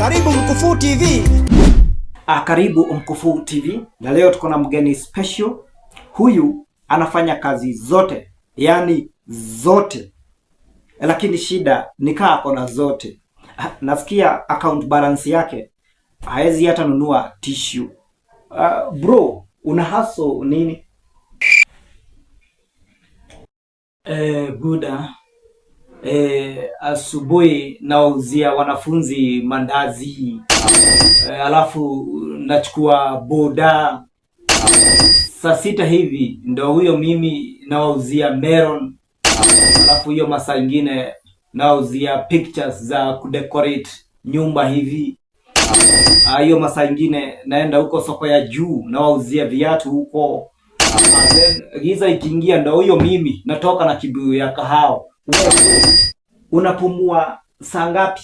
Karibu Mkufu TV. Karibu Mkufu TV, na leo tuko na mgeni special. Huyu anafanya kazi zote, yani zote, lakini shida ni kaa akona zote. Nasikia account balance yake haezi hata nunua tissue. Bro, una hustle nini? Buda, asubuhi nauzia wanafunzi mandazi, alafu nachukua boda. Saa 6 hivi ndo huyo mimi nauzia melon, alafu hiyo masaa ingine nauzia pictures za kudecorate nyumba hivi. Hiyo masaa ingine naenda huko soko ya juu nauzia viatu huko. Then giza ikiingia ndo huyo mimi natoka na kibuyu ya kahawa. Wewe unapumua saa ngapi?